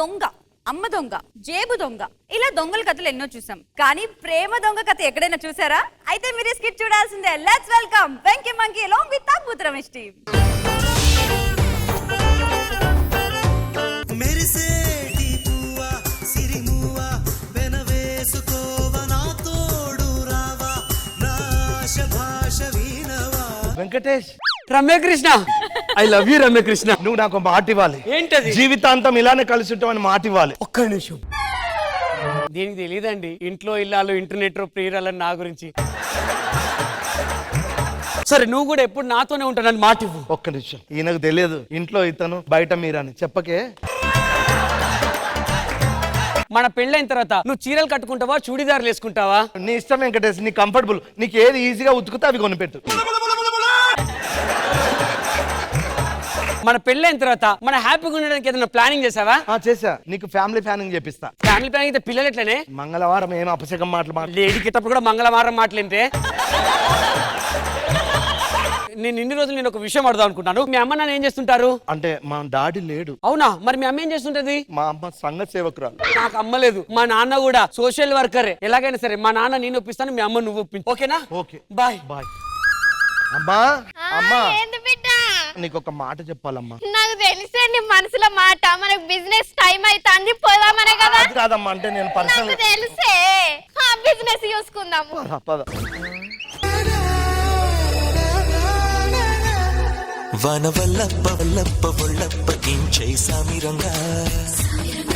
దొంగ, అమ్మ దొంగ, జేబు దొంగ, ఇలా దొంగల కథలు ఎన్నో చూసాం. కానీ ప్రేమ దొంగ కథ ఎక్కడైనా చూసారా? అయితే మీరు స్కిట్ చూడాల్సిందే. Let's welcome Venky monkey along with తాబూత్ Ramesh team. Venkatesh, Ramyakrishna, I love you Ramyakrishna. నువ్వు నాకు మాట ఇవ్వాలి. ఏంటది? జీవితాంతం ఇలానే కలిసి ఉంటామని మాట ఇవ్వాలి. ఒక్క నిమిషం. దీనికి తెలియదండి ఇంట్లో ఇల్లాలు ఇంటర్నెట్ ప్రియురాలని నా గురించి. సరే నువ్వు కూడా ఎప్పుడు నాతోనే ఉంటానని మాట ఇవ్వు. ఒక్క నిమిషం. ఈయనకు తెలియదు ఇంట్లో ఇతను బయట మీరని చెప్పకే. మన పెళ్ళైన తర్వాత నువ్వు చీరలు కట్టుకుంటావా చూడీదారులు వేసుకుంటావా? నీ ఇష్టం వెంకటేష్, నీ కంఫర్టబుల్, నీకు ఏది ఈజీగా ఉతుకుతా అవి కొనిపెట్టు. మన పెళ్ళైన తర్వాత మన హ్యాపీగా ఉండడానికి ఏదైనా ప్లానింగ్ చేసావా? చేసా. నీకు ఫ్యామిలీ ప్లానింగ్ చేపిస్తా. ఫ్యామిలీ ప్లానింగ్ అయితే పిల్లలు ఎట్లనే? మంగళవారం ఏం అపశకం మాటలు లేడీకేటప్పుడు కూడా మంగళవారం మాటలేంటే. నేను ఇన్ని రోజులు నేను ఒక విషయం అడదాం అనుకుంటాను. మీ అమ్మ నాన్న ఏం చేస్తుంటారు? అంటే మా డాడీ లేడు. అవునా? మరి మీ అమ్మ ఏం చేస్తుంటది? మా అమ్మ సంఘ సేవకురాలు. నాకు అమ్మ లేదు. మా నాన్న కూడా సోషల్ వర్కరే. ఎలాగైనా సరే మా నాన్న నేను ఒప్పిస్తాను, మీ అమ్మ నువ్వు ఒప్పించు. ఓకేనా? Okay, bye bye. అమ్మా, అమ్మా, ఏంది బిడ్డ? నీకు ఒక మాట చెప్పాలమ్మా. నాకు తెలిసే నీ మనసులో మాట. మనకు బిజినెస్ టైం అవుతుంది, పోదామనే కదా. అది కాదమ్మా, అంటే నేను నాకు పర్సనల్ తెలిసే బిజినెస్ చూసుకుందాము. వన వల్లప్ప వల్లప్ప వల్లప్ప ఇంచై సామిరంగా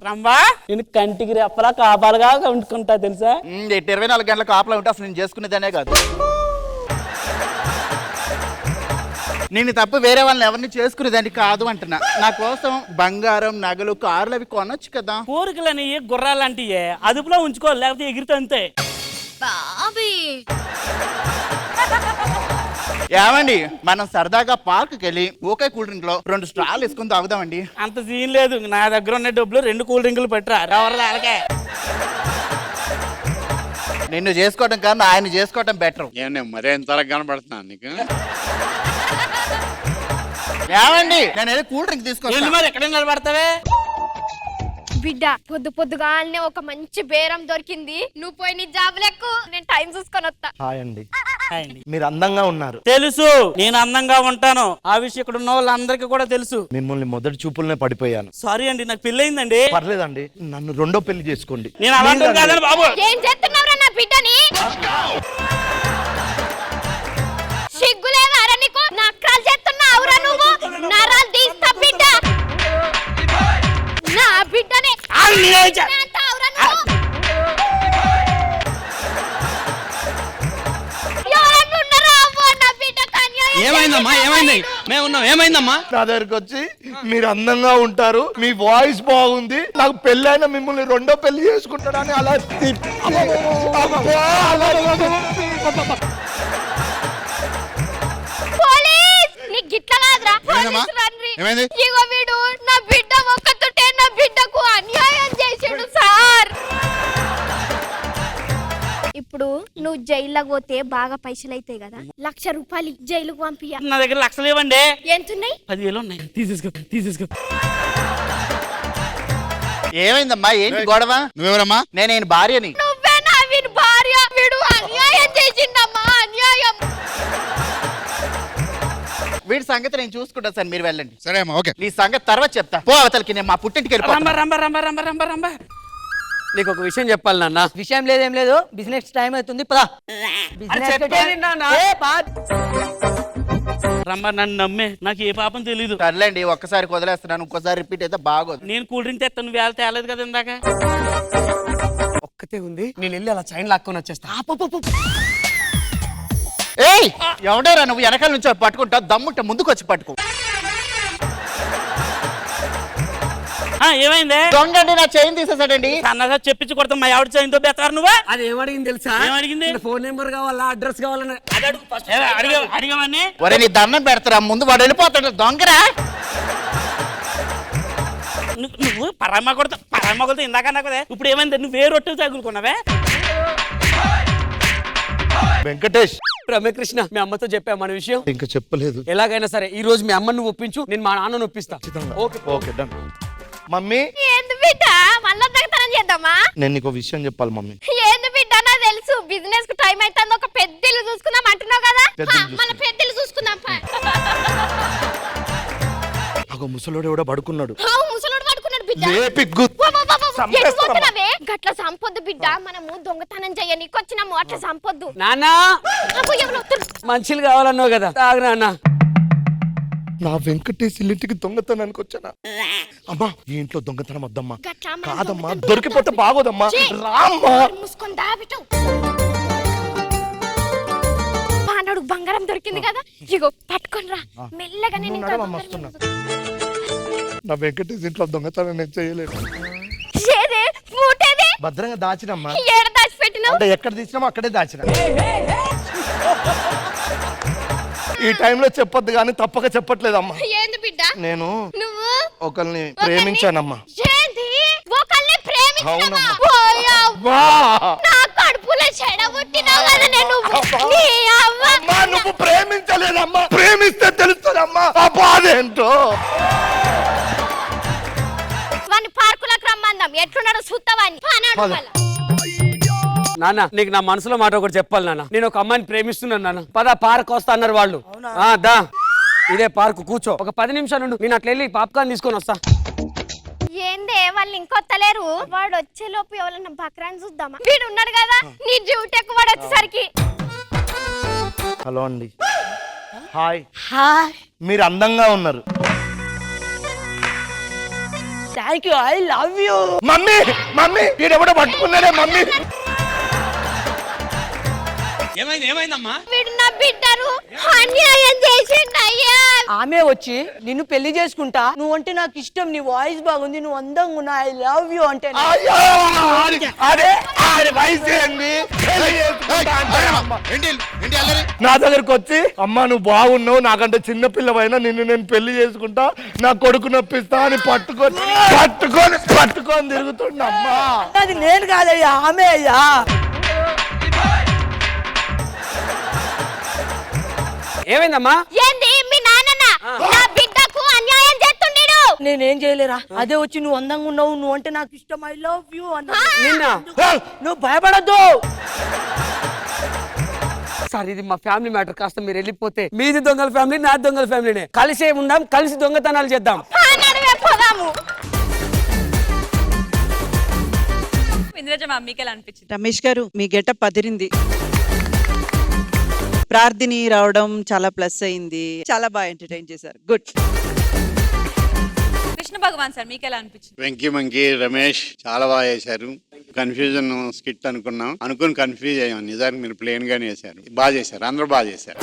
రమ్మా, నేను కంటికి రెప్పలా కాపాలుగా ఉంటుకుంటా తెలుసా? 24 గంటల కాపలా ఉంటే అసలు నేను చేసుకునేదనే కాదు. నేను తప్ప వేరే వాళ్ళని ఎవరిని చేసుకునేదాన్ని కాదు అంటున్నా. నా కోసం బంగారం, నగలు, కార్లు అవి కొనొచ్చు కదా. కోరికలని గుర్రాలంటియే అదుపులో ఉంచుకో, లేకపోతే ఎగిరితే. బాబీ ఏమండి, మనం సరదాగా పార్క్కి వెళ్ళి ఓకే కూల్ డ్రింక్ లో 2 స్ట్రాలు వేసుకుని తాగుదామండి. అంత సీన్ లేదు. నా దగ్గర ఉన్న డబ్బులు 2 కూల్ డ్రింకులు పెట్టరా ఎవరికే. నిన్ను చేసుకోవడం కన్నా ఆయన చేసుకోవడం బెటర్. ఏమన్నా మరే ఎంత కనబడుతున్నా నీకు? ఏమండి, నేను ఏదో కూల్ డ్రింక్ తీసుకొస్తాను. మరి ఎక్కడ నిలబడతావే? బిడ్డ, పొద్దుగా ఒక మంచి బేరం దొరికింది. నువ్వు పోయి నీ జాబ్ లెక్కు, నేను టైం చూసుకొని వస్తా. హాయ్ అండి. మీరు అందంగా ఉన్నారు. తెలుసు, నేను అందంగా ఉంటాను. ఆ విషయం ఇక్కడ ఉన్న వాళ్ళందరికీ కూడా తెలుసు. మిమ్మల్ని మొదటి చూపులనే పడిపోయాను. సారీ అండి, నాకు పెళ్ళయిందండి. పర్లేదండి, నన్ను 2వ పెళ్లి చేసుకోండి. నేను అలాంటి కాదని బాబు. ఏం చేస్తున్నావురా నా బిడ్డని? సిగ్గులేదారా నీకు? నక్రాలు చేస్తున్నావురా నువ్వు? నరాలు తీస్తా బిడ్డ. నా బిడ్డని అంటావురా నువ్వు? ఎవరన్నా ఉన్నారా? అవ్వో, నా బిడ్డకు అన్యాయం ఏమైందమ్మా? ఏమైంది? మేము ఉన్నాం. ఏమైందమ్మా? నా దగ్గరికి వచ్చి మీరు అందంగా ఉంటారు, మీ వాయిస్ బాగుంది, నాకు పెళ్ళైనా మిమ్మల్ని 2వ పెళ్లి చేసుకుంటాడని అలా పోలీస్, నీకు గిట్ల కాదురా. పోలీసు రండి. ఇగో వీడు నా బిడ్డ ఒక్కతోటే నా బిడ్డకు అన్యాయం చేసాడు సార్. ఇప్పుడు నువ్వు జైల్లోకి పోతే బాగా పైసలు అవుతాయి కదా. 1,00,000 రూపాయలు జైలుకు పంపియ్య. నా దగ్గర లక్షలు ఇవ్వండి. ఎంతున్నాయి? 10,000 ఉన్నాయి. తీసేసుకో. ఏమైందమ్మా, ఏంటి గొడవ? నువ్వెవరమ్మా? నేను ఆయన భార్యని. నువ్వేనా వీడి భార్య? వీడు అన్యాయం చేసిందమ్మా, అన్యాయం. వీడి సంగతి నేను చూసుకుంటా సార్, మీరు వెళ్ళండి. సరే అమ్మా, ఓకే. నీ సంగతి తర్వాత చెప్తా. పో అవతలకి, నేను మా పుట్టింటికి వెళ్ళిపోతా. రంబ. నీకు ఒక విషయం చెప్పాలి నాన్న. విషయం లేదేం లేదు, బిజినెస్ టైం అవుతుంది, పదా. రంబ, నన్ను నమ్మే, నాకు ఏ పాపం తెలీదు. సర్లేండి, ఒక్కసారి వదిలేస్తున్నాను, ఇంకోసారి రిపీట్ అయితే బాగోదు. నేను కూల్ డ్రింక్ తెస్తాను, వేళ తేలేదు కదా ఇందాక. ఒక్కతే ఉంది, నేను వెళ్ళి అలా చైన్ లాక్కొని వచ్చేస్తా. ఏయ్, ఎవడారా నువ్వు? వెనకాల నుంచి పట్టుకుంటా, దమ్ముంటే ముందుకు వచ్చి పట్టుకో. ఏమైంది? దొంగండి, నా చైన్ తీసేసాడండి. అన్నదా చెప్పించి కొడతాం. మా ఆవిడ చైన్తో బెత్తారు నువ్వా? అది ఏమడిగింది తెలుసా? ఏమడిగింది? ఫోన్ నెంబర్ కావాలా, అడ్రస్ కావాలని అడిగావని. ఒరే, నీ దండం పెడతారా? ముందు వాడు వెళ్ళిపోతాడు. దొంగరా నువ్వు పరమ కొడతా ఇందాక అన్నా కదా. ఇప్పుడు ఏమైంది? నువ్వు వేరే రొట్టెలు తగులుకున్నావే. వెంకటేష్, రమ్యకృష్ణ, మీ అమ్మతో చెప్పా మన విషయం? ఇంకా చెప్పలేదు. ఎలాగైనా సరే ఈ రోజు మీ అమ్మను ఒప్పించు, నేను మా నాన్నను ఒప్పిస్తా. Okay, done. మమ్మీ ఏంది బిడ్డ మళ్ళా దొంగతనం చేద్దామా? నేను నీకు విషయం చెప్పాలి మమ్మీ. ఏంది బిడ్డ నాకు తెలుసు బిజినెస్ కు టైం అవుతుంది, ఒక పెద్ద ఇల్లు చూసుకుందాం అంటున్నావు కదా, పెద్ద ఇల్లు మళ్ళీ పెద్ద ఇల్లు చూసుకుందాం పా. ఒక ముసలోడు ఎవడో పడుకున్నాడు. ముసలోడు పడుకున్నాడు బిడ్డ. లేపి గుద్దు. వా, వా, వా, వా. చంపేస్తావా? ఎటు పోతున్నావే? గట్ల సంపొద్దు బిడ్డ, మనము దొంగతనం చేయనీకి వచ్చినాము, అట్లా సంపొద్దు. నానా అబ్బో, ఎవరో వస్తున్నారు. మంచిలు కావాలన్నావు కదా తాగు నాన్న. నా వెంకటేష్ ఇల్లింటికి దొంగతనానికి వచ్చానా? అమ్మా ఈ ఇంట్లో దొంగతనం వద్దమ్మా. గట్ల మనం కాదమ్మా, దొంగతనం దొరికిపోతే బాగోదమ్మా. ఛీ! రామ్మా. మూసుకొని దా బిడ్డ. పానాడు బంగారం దొరికింది కదా, ఇగో పట్టుకొని రా మెల్లగా. నేను ఇంకా నడవమ్మా, వస్తున్నా. నా వెంకటేష్ ఇంట్లో దొంగతనం నేను చేయలేదు. ఏదే మూటేదే భద్రంగా దాచినమ్మా. ఏడ దాచి పెట్టినావు? అంటే ఎక్కడ తీసినామో అక్కడే దాచిన. ఈ టైంలో చెప్పొద్దు కానీ తప్పక చెప్పట్లేదమ్మా. ఏంది బిడ్డ నేను నువ్వు ఒకరిని ప్రేమించానమ్మా. ఏంది ఒకళ్ళని ప్రేమించావా? అవునమ్మా. ఓయవ్వ, నా కడుపులో చెడగొట్టినావు కదా నేను. నీ అవ్వ. అమ్మా నువ్వు ప్రేమించలేదమ్మా. ప్రేమిస్తే తెలుస్తుందమ్మా ఆ బాధ ఏంటో. వాని పార్కులకు రమ్మందాం, ఎట్లున్నాడో చూస్తావాని. పానాడు పద. వాళ్ళ. నాన్న నీకు నా మనసులో మాట ఒకటి చెప్పాలి నాన్న. నేను ఒక అమ్మాయిని ప్రేమిస్తున్నాను నాన్న. పద పార్క్ వస్తా అన్నారు వాళ్ళు. దా ఇదే పార్క్ కూర్చో. ఒక 10 నిమిషాలు ఉండు, నేను అట్లా వెళ్ళి పాప్కార్న్ తీసుకొని వస్తా. ఏందే వాళ్ళు ఇంకొత్తలేరు? వాడు వచ్చే లోపు ఎవరన్నా బక్రాన్ని చూద్దామా? వీడు ఉన్నాడు కదా, నీ డ్యూటీ ఎక్కువ వాడు వచ్చేసరికి. హలో అండి. హాయ్. హాయ్, మీరు అందంగా ఉన్నారు. Thank you, I love you. Mummy mummy వీడెవడో పట్టుకున్నాడే మమ్మీ. ఏమైందమ్మా? వీడు నా బిడ్డను అన్యాయం చేసిండయ్యా. ఆమె వచ్చి నిన్ను పెళ్లి చేసుకుంటా, నువ్వు అంటే నాకు ఇష్టం, నీ వాయిస్ బాగుంది, నువ్వు అందంగా ఉన్నా, ఐ లవ్ యూ అంటే అయ్యో, అదే ఆడి వయసు ఏంది? పెళ్లి చేసుకుంటా అంటాడమ్మా. నా దగ్గరకు వచ్చి అమ్మా నువ్వు బాగున్నావు, నాకంటే చిన్న పిల్లవైనా నిన్ను నేను పెళ్లి చేసుకుంటా, నా కొడుకు నొప్పిస్తా అని పట్టుకొని తిరుగుతుండమ్మా. అది నేను కాదయ్యా, ఆమె అయ్యా. ఏమైందమ్మా? ఏంది మీ నాన్న నా బిడ్డకు అన్యాయం చేస్తుండీడు. నేనేం చేయలేరా, అదే వచ్చి నువ్వు అందంగా ఉన్నావు, నువ్వు అంటే నాకు ఇష్టం, ఐ లవ్ యూ అన్న. నిన్న నువ్వు భయపడద్దు. సార్ ఇది మా ఫ్యామిలీ మ్యాటర్, కాస్త మీరు వెళ్ళిపోతే. మీది దొంగల ఫ్యామిలీ, నాది దొంగల ఫ్యామిలీనే. కలిసే ఉందాం, కలిసి దొంగతనాలు చేద్దాం. పానాడు పోదాము. ఇంద్రజ మ్యామ్ మీకు ఎలా అనిపించింది? రమేష్ గారు మీ గెటప్ అదిరింది. ప్రార్థని రావడం చాలా ప్లస్ అయింది, చాలా బాగా ఎంటర్టైన్ చేశారు. గుడ్. కృష్ణ భగవాన్ సార్ మీకు ఎలా అనిపించింది? వెంకీ మంకీ రమేష్ చాలా బాగా చేశారు. కన్ఫ్యూజన్ స్కిట్ అనుకున్నాం, అనుకుని కన్ఫ్యూజ్ అయ్యాం. నిజానికి మీరు ప్లేన్ గానే చేశారు, బాగా చేశారు, అందరూ బాగా చేశారు.